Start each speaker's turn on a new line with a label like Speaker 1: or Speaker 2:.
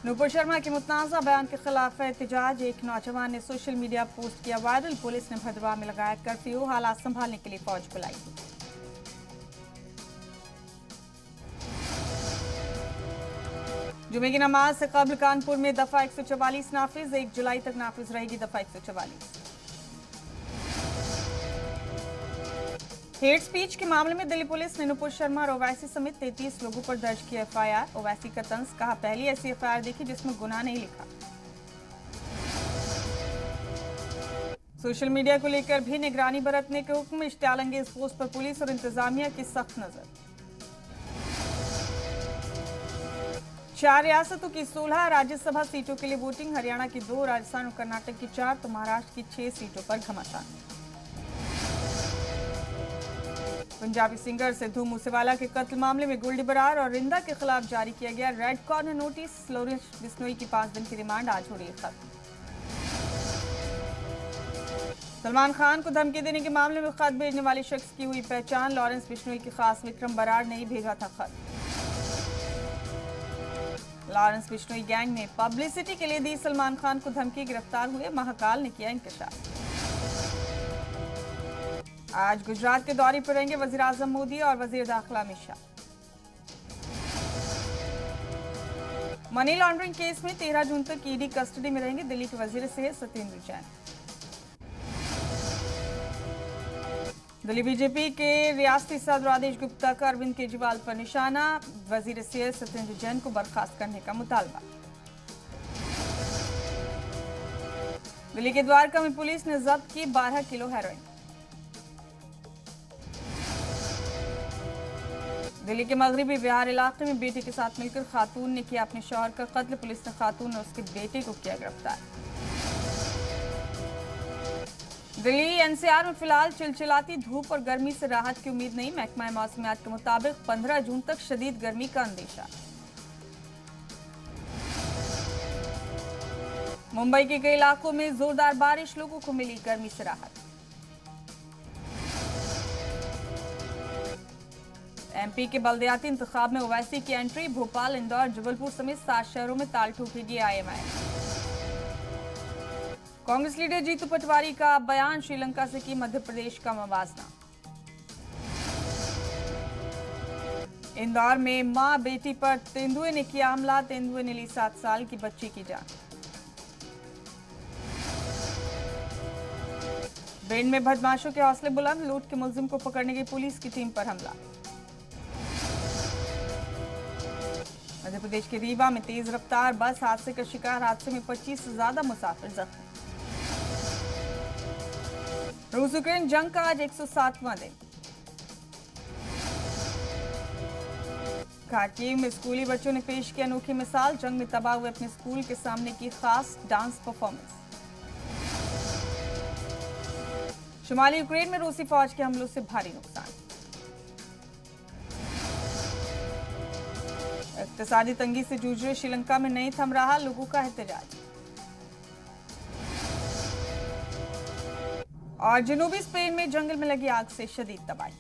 Speaker 1: नूपुर शर्मा के मुतनाज़ा बयान के खिलाफ एहतजाज। एक नौजवान ने सोशल मीडिया पोस्ट किया वायरल। पुलिस ने भदवा में लगाया कर्फ्यू। हालात संभालने के लिए फौज बुलाई। जुमे की नमाज से कबल कानपुर में दफा 144 नाफिज। 1 जुलाई तक नाफिज रहेगी दफा 144। हेट स्पीच के मामले में दिल्ली पुलिस ने नूपुर शर्मा और ओवैसी समेत 33 लोगों पर दर्ज किया एफआईआर। ओवैसी का तंज, कहा पहली ऐसी एफआईआर देखी जिसमें गुनाह नहीं लिखा। सोशल मीडिया को लेकर भी निगरानी बरतने के हुक्म। इश्तियाल अंगेज पोस्ट पर पुलिस और इंतजामिया की सख्त नजर। 4 रियासतों की 16 राज्यसभा सीटों के लिए वोटिंग। हरियाणा की 2, राजस्थान और कर्नाटक की 4 तो महाराष्ट्र की 6 सीटों पर घमासान। पंजाबी सिंगर सिद्धू मूसेवाला के कत्ल मामले में गोल्डी बरार और रिंदा के खिलाफ जारी किया गया red corner notice. Lawrence Bishnoi की 5 दिन की रिमांड आज हो रही है खत्म। सलमान खान को धमकी देने के मामले में खत भेजने वाले शख्स की हुई पहचान। लॉरेंस बिश्नोई के खास विक्रम बरार ने ही भेजा था खत। लॉरेंस बिश्नोई गैंग ने पब्लिसिटी के लिए दी सलमान खान को धमकी। गिरफ्तार हुए महाकाल ने किया इंकशाफ। आज गुजरात के दौरे पर रहेंगे वजीर आजम मोदी और वजीर दाखिला Amit Shah. Money laundering case में 13 जून तक ईडी कस्टडी में रहेंगे दिल्ली के वजीर सेहत सत्येंद्र जैन। दिल्ली बीजेपी के रियासती सदर आदेश गुप्ता का अरविंद केजरीवाल पर निशाना। वजीर सेहत सत्येंद्र जैन को बर्खास्त करने का मुतालबा। दिल्ली के द्वारका में पुलिस ने जब्त की 12 किलो हेरोइन। दिल्ली के मगरबी बिहार इलाके में बेटे के साथ मिलकर खातून ने किया अपने शौहर का कत्ल। पुलिस ने खातून और उसके बेटे को किया गिरफ्तार। दिल्ली एनसीआर में फिलहाल चिलचिलाती धूप और गर्मी से राहत की उम्मीद नहीं। महकमा मौसमियात के मुताबिक 15 जून तक शदीद गर्मी का अंदेशा। मुंबई के कई इलाकों में जोरदार बारिश, लोगों को मिली गर्मी से राहत। एमपी के बल्दियाती इंतखाब में ओवैसी की एंट्री। भोपाल, इंदौर, जबलपुर समेत 7 शहरों में ताल ठोकेगी आईएमआई। कांग्रेस लीडर जीतू पटवारी का बयान। श्रीलंका से की मध्य प्रदेश का मवाजना। इंदौर में मां बेटी पर तेंदुए ने किया हमला। तेंदुए ने ली 7 साल की बच्ची की जान। भिंड में बदमाशों के हौसले बुलंद। लूट के मुलजिम को पकड़ने गई पुलिस की टीम पर हमला। मध्य प्रदेश के रीवा में तेज रफ्तार बस हादसे का शिकार। हादसे में 25 से ज्यादा मुसाफिर जख्मी। रूस यूक्रेन जंग का आज 107वां दिन। खार्किव में स्कूली बच्चों ने पेश की अनोखी मिसाल। जंग में तबाह हुए अपने स्कूल के सामने की खास डांस परफॉर्मेंस। शुमाली यूक्रेन में रूसी फौज के हमलों से भारी नुकसान। इक्तिसादी तंगी से जूझ रहे श्रीलंका में नहीं थम रहा लोगों का एहतजाज। और जनूबी स्पेन में जंगल में लगी आग से शदीद तबाही।